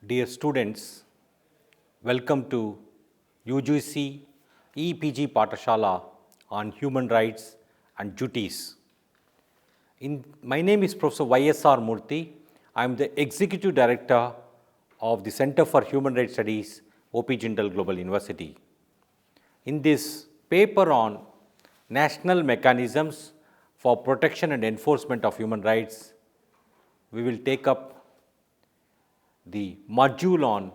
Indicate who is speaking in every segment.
Speaker 1: Dear students, welcome to UGC EPG Pathashala on Human Rights and Duties. My name is Professor YSR Murthy. I am the Executive Director of the Center for Human Rights Studies, OP Jindal Global University. In this paper on National Mechanisms for Protection and Enforcement of Human Rights, we will take up the module on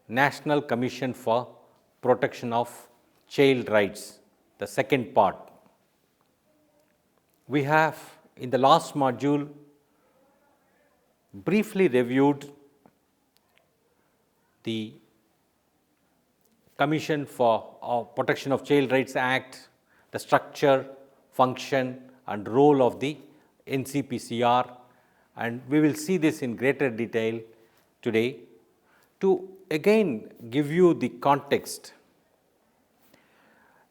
Speaker 1: National Commission for Protection of Child Rights, the second part. We have in the last module briefly reviewed the Commission for Protection of Child Rights Act, the structure, function and role of the NCPCR, and we will see this in greater detail today. To again give you the context,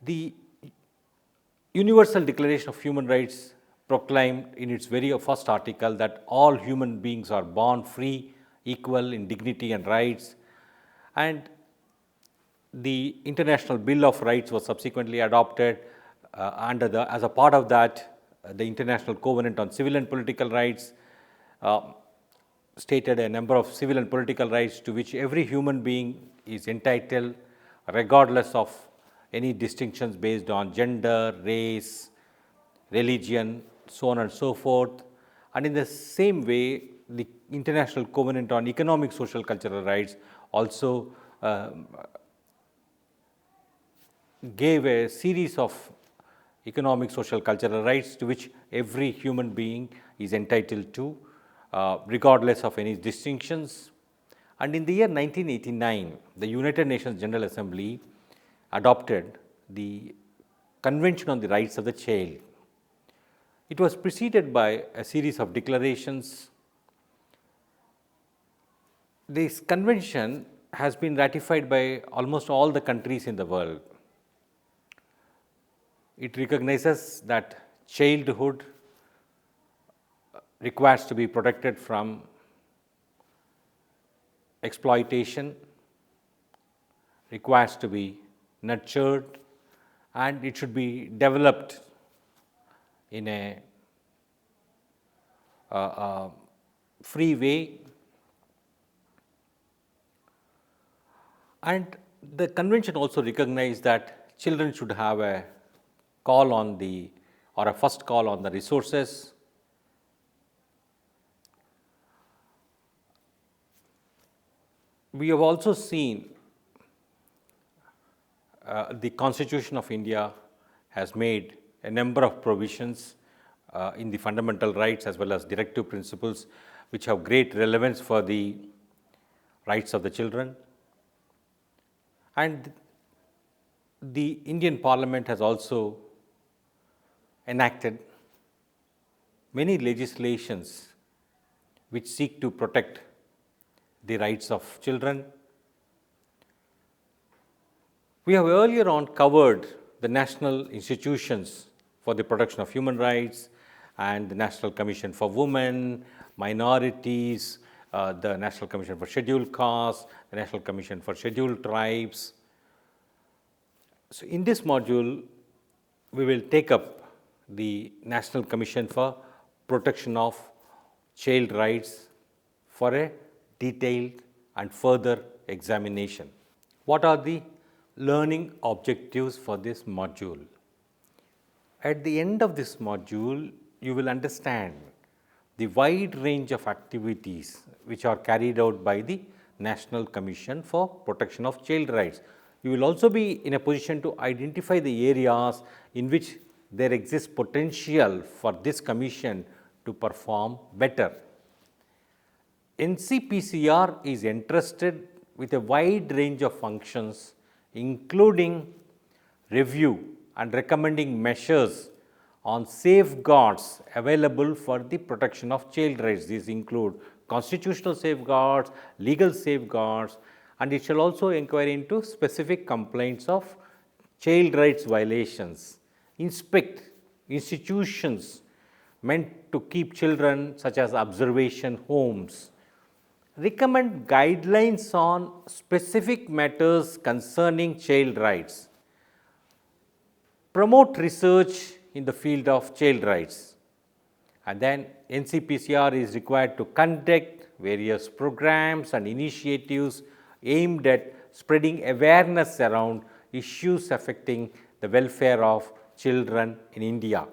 Speaker 1: the Universal Declaration of Human Rights proclaimed in its very first article that all human beings are born free, equal in dignity and rights, and the International Bill of Rights was subsequently adopted. As a part of that, the International Covenant on Civil and Political Rights stated a number of civil and political rights to which every human being is entitled, regardless of any distinctions based on gender, race, religion, so on and so forth. And in the same way, the International Covenant on Economic, Social, Cultural Rights also gave a series of economic, social, cultural rights to which every human being is entitled to, regardless of any distinctions. And in the year 1989, the United Nations General Assembly adopted the Convention on the Rights of the Child. It was preceded by a series of declarations. This convention has been ratified by almost all the countries in the world. It recognizes that childhood requires to be protected from exploitation, requires to be nurtured, and it should be developed in a free way. And the convention also recognized that children should have a call on the, or a first call on the resources. We have also seen the Constitution of India has made a number of provisions in the fundamental rights as well as directive principles which have great relevance for the rights of the children. And the Indian Parliament has also enacted many legislations which seek to protect the rights of children. We have earlier on covered the national institutions for the protection of human rights and the National Commission for Women, Minorities, the National Commission for Scheduled Castes, the National Commission for Scheduled Tribes. So in this module, we will take up the National Commission for Protection of Child Rights for a detailed and further examination. What are the learning objectives for this module? At the end of this module, you will understand the wide range of activities which are carried out by the National Commission for Protection of Child Rights. You will also be in a position to identify the areas in which there exists potential for this commission to perform better. NCPCR is entrusted with a wide range of functions, including review and recommending measures on safeguards available for the protection of child rights. These include constitutional safeguards, legal safeguards, and it shall also inquire into specific complaints of child rights violations, inspect institutions meant to keep children such as observation homes, recommend guidelines on specific matters concerning child rights, promote research in the field of child rights, and then NCPCR is required to conduct various programs and initiatives aimed at spreading awareness around issues affecting the welfare of children in India.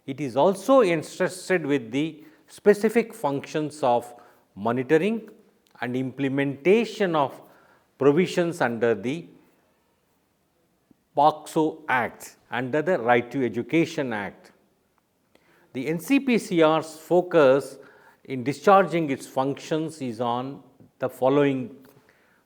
Speaker 1: It is also entrusted with the specific functions of monitoring and implementation of provisions under the POCSO Act, under the Right to Education Act. The NCPCR's focus in discharging its functions is on the following.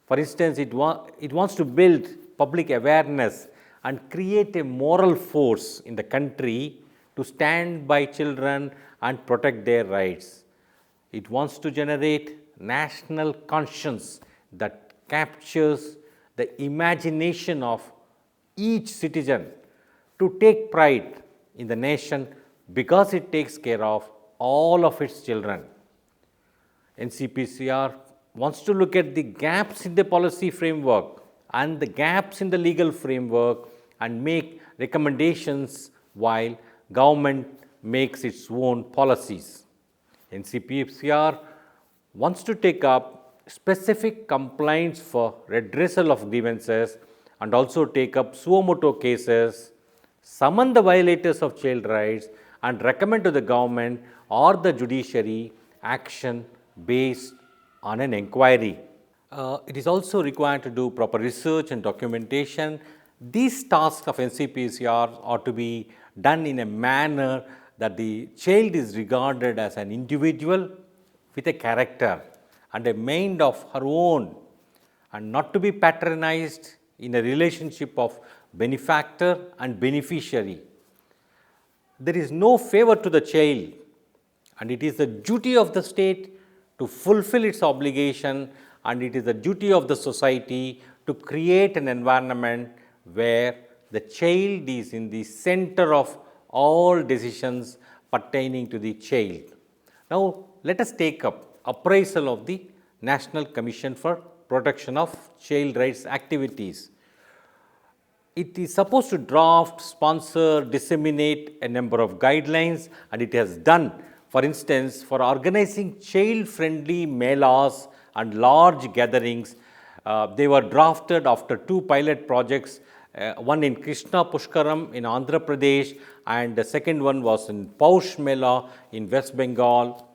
Speaker 1: For instance, it wants to build public awareness and create a moral force in the country to stand by children and protect their rights. It wants to generate national conscience that captures the imagination of each citizen to take pride in the nation because it takes care of all of its children. NCPCR wants to look at the gaps in the policy framework and the gaps in the legal framework and make recommendations while government makes its own policies. NCPCR wants to take up specific complaints for redressal of grievances and also take up suo motu cases, summon the violators of child rights and recommend to the government or the judiciary action based on an inquiry. It is also required to do proper research and documentation. These tasks of NCPCR ought to be done in a manner that the child is regarded as an individual with a character and a mind of her own, and not to be patronized in a relationship of benefactor and beneficiary. There is no favor to the child, and it is the duty of the state to fulfill its obligation, and it is the duty of the society to create an environment where the child is in the center of all decisions pertaining to the child. Now, let us take up appraisal of the National Commission for Protection of Child Rights activities. It is supposed to draft, sponsor, disseminate a number of guidelines, and it has done. For instance, for organizing child-friendly melas and large gatherings, they were drafted after two pilot projects, one in Krishna Pushkaram in Andhra Pradesh, and the second one was in Paush Mela in West Bengal.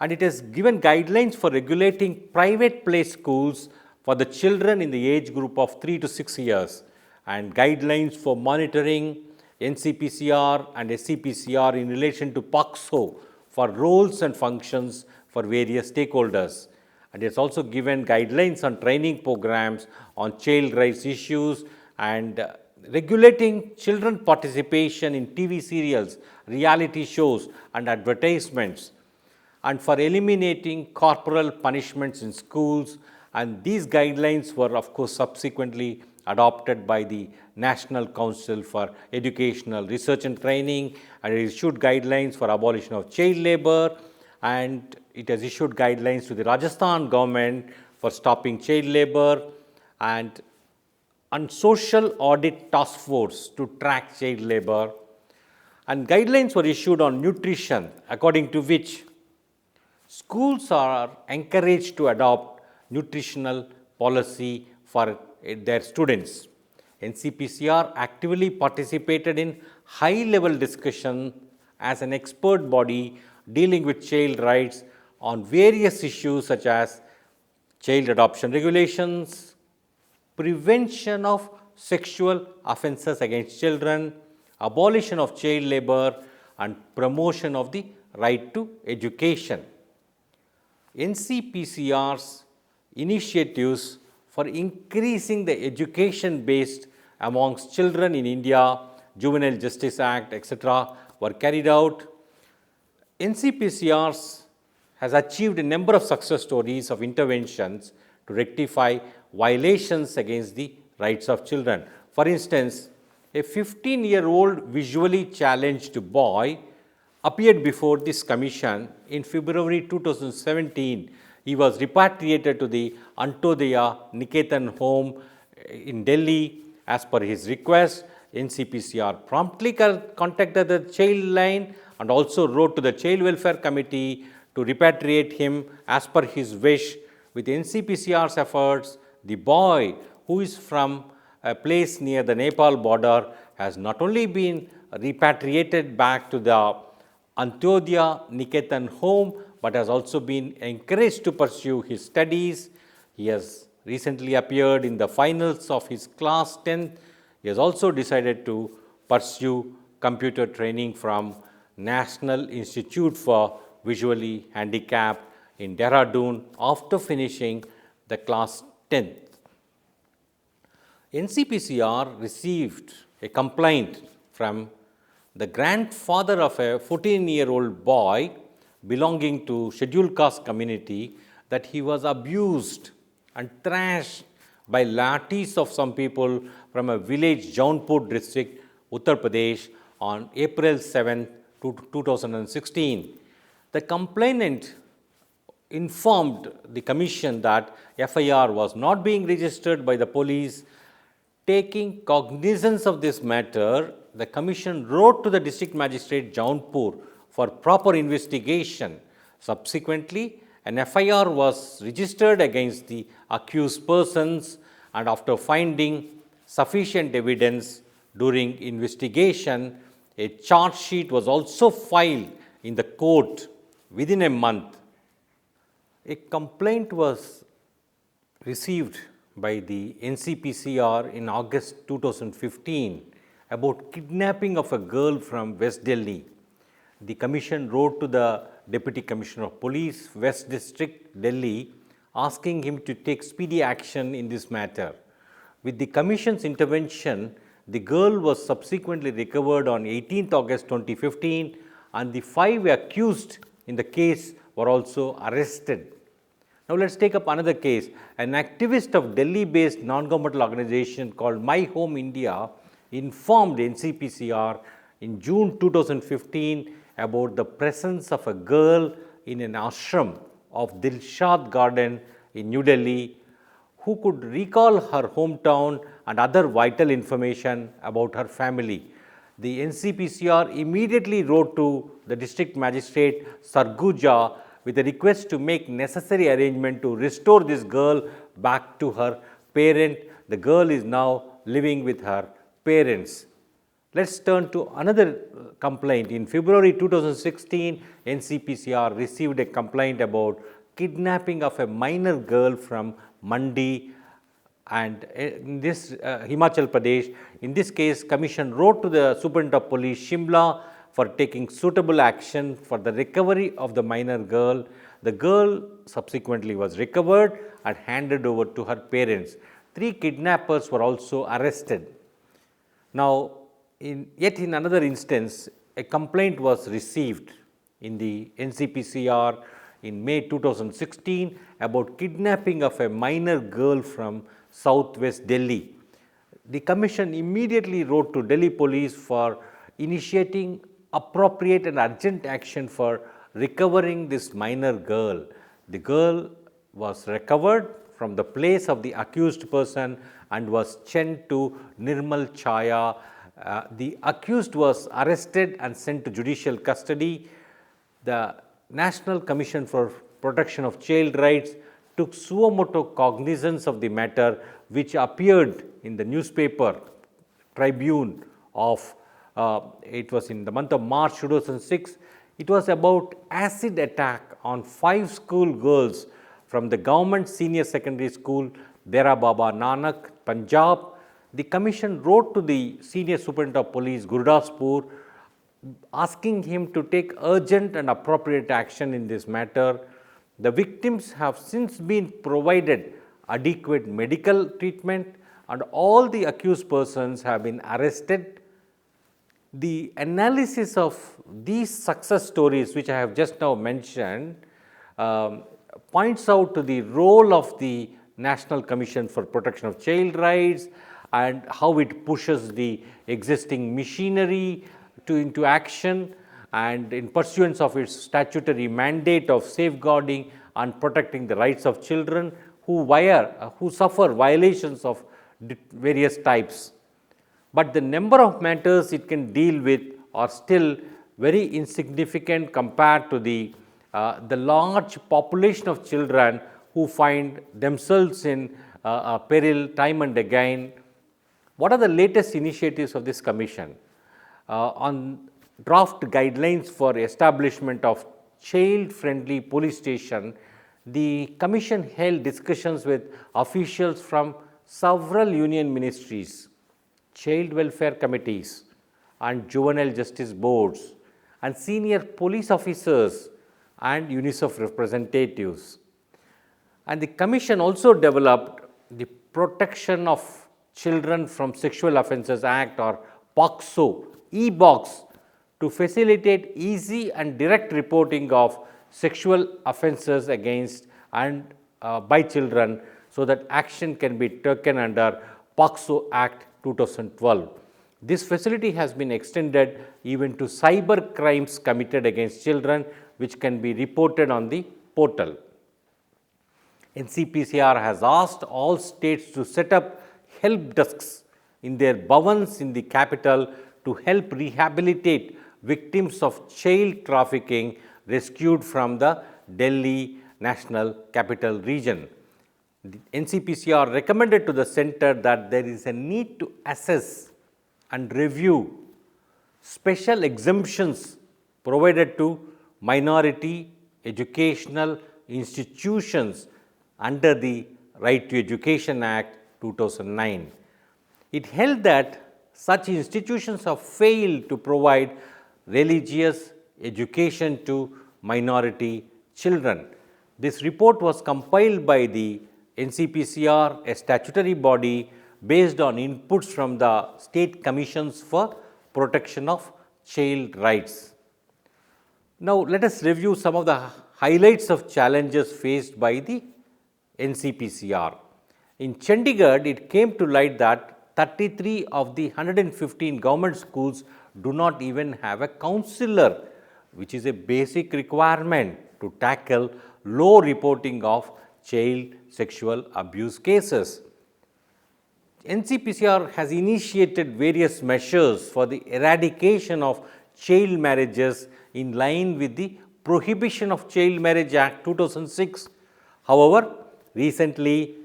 Speaker 1: And it has given guidelines for regulating private play schools for the children in the age group of 3 to 6 years, and guidelines for monitoring NCPCR and SCPCR in relation to POCSO for roles and functions for various stakeholders. And it has also given guidelines on training programs on child rights issues and regulating children participation in TV serials, reality shows and advertisements, and for eliminating corporal punishments in schools. And these guidelines were of course subsequently adopted by the National Council for Educational Research and Training, and it issued guidelines for abolition of child labor, and it has issued guidelines to the Rajasthan government for stopping child labor, and social audit task force to track child labor, and guidelines were issued on nutrition, according to which schools are encouraged to adopt nutritional policy for their students. NCPCR actively participated in high-level discussion as an expert body dealing with child rights on various issues such as child adoption regulations, prevention of sexual offences against children, abolition of child labor, and promotion of the right to education. NCPCR's initiatives for increasing the education based amongst children in India, Juvenile Justice Act, etc., were carried out. NCPCR has achieved a number of success stories of interventions to rectify violations against the rights of children. For instance, a 15-year-old visually challenged boy appeared before this commission in February 2017 He was repatriated to the Antodaya Niketan home in Delhi as per his request. NCPCR promptly contacted the child line and also wrote to the Child Welfare Committee to repatriate him as per his wish. With NCPCR's efforts, the boy, who is from a place near the Nepal border, has not only been repatriated back to the Antyodaya Niketan home, but has also been encouraged to pursue his studies. He has recently appeared in the finals of his class 10th. He has also decided to pursue computer training from National Institute for Visually Handicapped in Dehradun after finishing the class 10th. NCPCR received a complaint from the grandfather of a 14-year-old boy belonging to scheduled caste community that he was abused and thrashed by lathis of some people from a village Jaunpur district, Uttar Pradesh on April 7, 2016. The complainant informed the commission that FIR was not being registered by the police. Taking cognizance of this matter, the commission wrote to the district magistrate Jaunpur for proper investigation. Subsequently, an FIR was registered against the accused persons, and after finding sufficient evidence during investigation, a charge sheet was also filed in the court within a month. A complaint was received by the NCPCR in August 2015 about kidnapping of a girl from West Delhi. The commission wrote to the Deputy Commissioner of Police, West District, Delhi, asking him to take speedy action in this matter. With the commission's intervention, the girl was subsequently recovered on 18 August 2015, and the 5 accused in the case were also arrested. Now let's take up another case. An activist of Delhi-based non-governmental organization called My Home India informed NCPCR in June 2015 about the presence of a girl in an ashram of Dilshad Garden in New Delhi who could recall her hometown and other vital information about her family. The NCPCR immediately wrote to the district magistrate Sarguja with a request to make necessary arrangement to restore this girl back to her parent. The girl is now living with her parents. Let's turn to another complaint. In February 2016, NCPCR received a complaint about kidnapping of a minor girl from Mandi and in this Himachal Pradesh. In this case, commission wrote to the Superintendent of Police Shimla for taking suitable action for the recovery of the minor girl. The girl subsequently was recovered and handed over to her parents. 3 kidnappers were also arrested. Now, yet in another instance, a complaint was received in the NCPCR in May 2016 about kidnapping of a minor girl from southwest Delhi. The commission immediately wrote to Delhi police for initiating appropriate and urgent action for recovering this minor girl. The girl was recovered from the place of the accused person and was sent to Nirmal Chaya. The accused was arrested and sent to judicial custody. The National Commission for Protection of Child Rights took suo motu cognizance of the matter, which appeared in the newspaper Tribune of it was in the month of March 2006. It was about acid attack on 5 school girls from the government senior secondary school Dera Baba Nanak, Punjab. The commission wrote to the senior superintendent of police Gurdaspur asking him to take urgent and appropriate action in this matter. The victims have since been provided adequate medical treatment and all the accused persons have been arrested. The analysis of these success stories which I have just now mentioned points out to the role of the National Commission for Protection of Child Rights and how it pushes the existing machinery into action, and in pursuance of its statutory mandate of safeguarding on protecting the rights of children who suffer violations of various types. But the number of matters it can deal with are still very insignificant compared to the large population of children who find themselves in peril time and again. What are the latest initiatives of this commission? On draft guidelines for establishment of child-friendly police station, the commission held discussions with officials from several union ministries, child welfare committees and juvenile justice boards, and senior police officers and UNICEF representatives. And the commission also developed the Protection of Children from Sexual Offences Act, or POCSO, e-box, to facilitate easy and direct reporting of sexual offences against and by children, so that action can be taken under POCSO Act 2012. This facility has been extended even to cyber crimes committed against children, which can be reported on the portal. NCPCR has asked all states to set up help desks in their bhavans in the capital to help rehabilitate victims of child trafficking rescued from the Delhi National Capital Region. The NCPCR recommended to the center that there is a need to assess and review special exemptions provided to minority educational institutions under the Right to Education Act 2009. It held that such institutions have failed to provide religious education to minority children. This report was compiled by the NCPCR, a statutory body based on inputs from the state commissions for protection of child rights. Now, let us review some of the highlights of challenges faced by the NCPCR. In Chandigarh, it came to light that 33 of the 115 government schools do not even have a counselor, which is a basic requirement to tackle low reporting of child sexual abuse cases. NCPCR has initiated various measures for the eradication of child marriages in line with the Prohibition of Child Marriage Act 2006. However, recently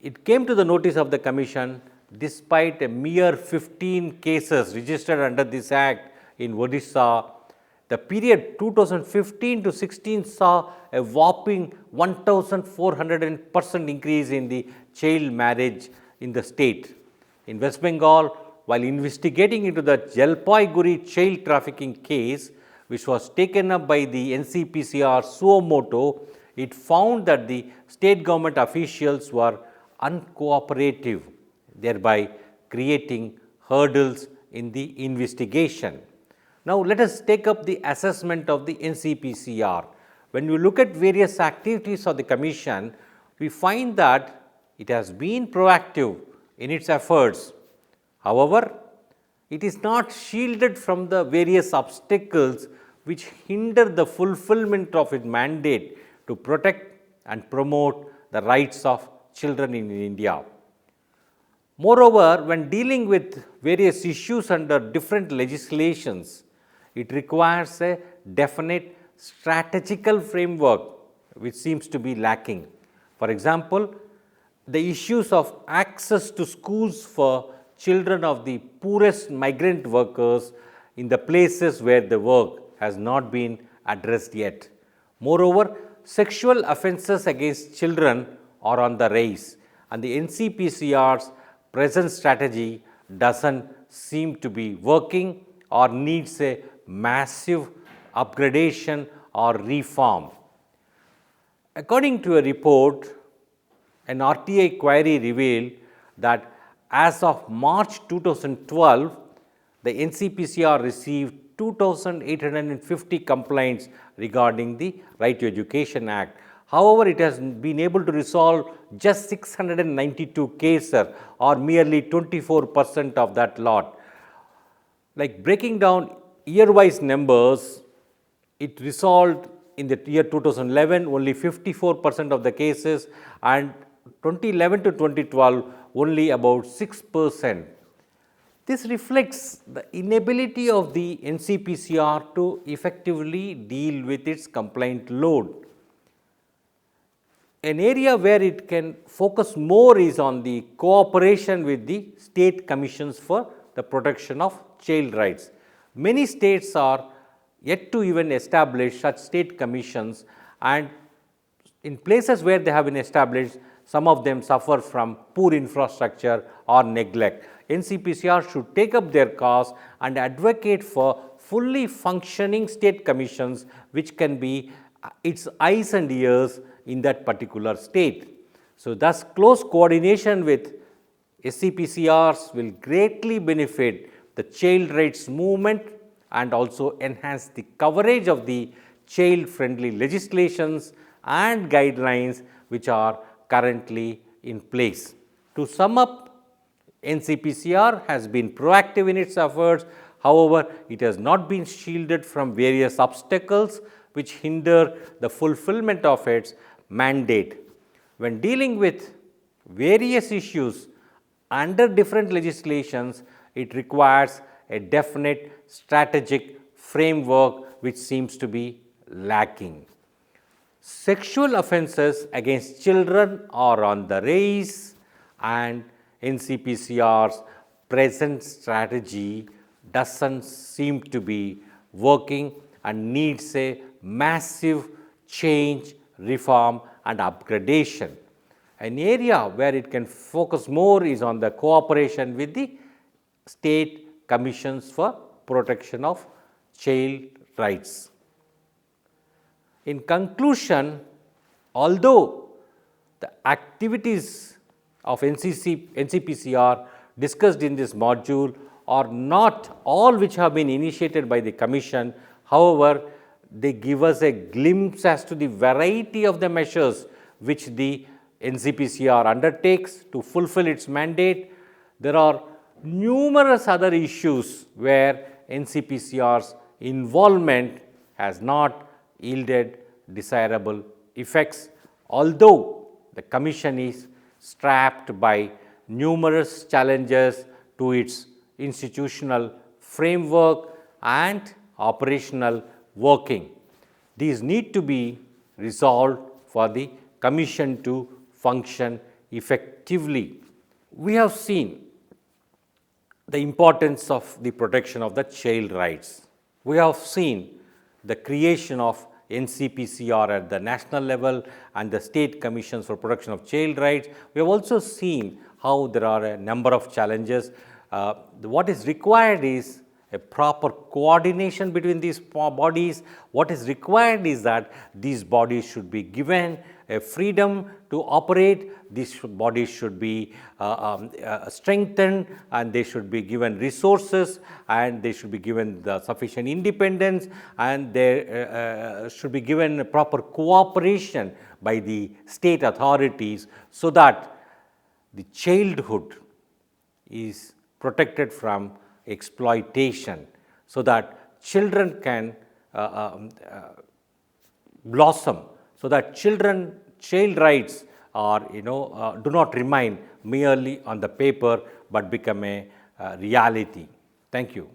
Speaker 1: it came to the notice of the Commission, despite a mere 15 cases registered under this Act in Odisha, the period 2015 to 16 saw a whopping 1,400% increase in the child marriage in the state. In West Bengal, while investigating into the Jalpaiguri child trafficking case, which was taken up by the NCPCR suo motu, it found that the state government officials were uncooperative, thereby creating hurdles in the investigation. Now, let us take up the assessment of the NCPCR. When we look at various activities of the Commission, we find that it has been proactive in its efforts. However, it is not shielded from the various obstacles which hinder the fulfillment of its mandate to protect and promote the rights of children in India. Moreover, when dealing with various issues under different legislations, it requires a definite strategical framework which seems to be lacking. For example, the issues of access to schools for children of the poorest migrant workers in the places where they work has not been addressed yet. Moreover, sexual offences against children are on the rise, and the NCPCR's present strategy doesn't seem to be working or needs a massive upgradation or reform. According to a report, an RTI query revealed that as of March 2012, the NCPCR received 2,850 complaints regarding the Right to Education Act. However, it has been able to resolve just 692 cases, or merely 24% of that lot. Like breaking down year-wise numbers, it resolved in the year 2011 only 54% of the cases, and 2011 to 2012 only about 6%. This reflects the inability of the NCPCR to effectively deal with its complaint load. An area where it can focus more is on the cooperation with the state commissions for the protection of child rights. Many states are yet to even establish such state commissions, and in places where they have been established, some of them suffer from poor infrastructure or neglect. NCPCR should take up their cause and advocate for fully functioning state commissions which can be its eyes and ears in that particular state. So, thus close coordination with SCPCRs will greatly benefit the child rights movement and also enhance the coverage of the child friendly legislations and guidelines which are currently in place. To sum up, NCPCR has been proactive in its efforts. However, it has not been shielded from various obstacles which hinder the fulfillment of its mandate. When dealing with various issues under different legislations, it requires a definite strategic framework which seems to be lacking. Sexual offences against children are on the rise, and NCPCR's present strategy doesn't seem to be working and needs a massive change, reform and upgradation. An area where it can focus more is on the cooperation with the state commissions for protection of child rights. In conclusion, although the activities of NCPCR discussed in this module are not all which have been initiated by the Commission, however, they give us a glimpse as to the variety of the measures which the NCPCR undertakes to fulfill its mandate. There are numerous other issues where NCPCR's involvement has not yielded desirable effects, although the Commission is strapped by numerous challenges to its institutional framework and operational working. These need to be resolved for the Commission to function effectively. We have seen the importance of the protection of the child rights. We have seen the creation of NCPCR at the national level and the state commissions for protection of child rights. We have also seen how there are a number of challenges. What is required is a proper coordination between these bodies. What is required is that these bodies should be given a freedom to operate. These bodies should be strengthened, and they should be given resources, and they should be given the sufficient independence, and they should be given proper cooperation by the state authorities, so that the childhood is protected from exploitation, so that children can blossom, so that child rights are do not remain merely on the paper but become a reality. Thank you.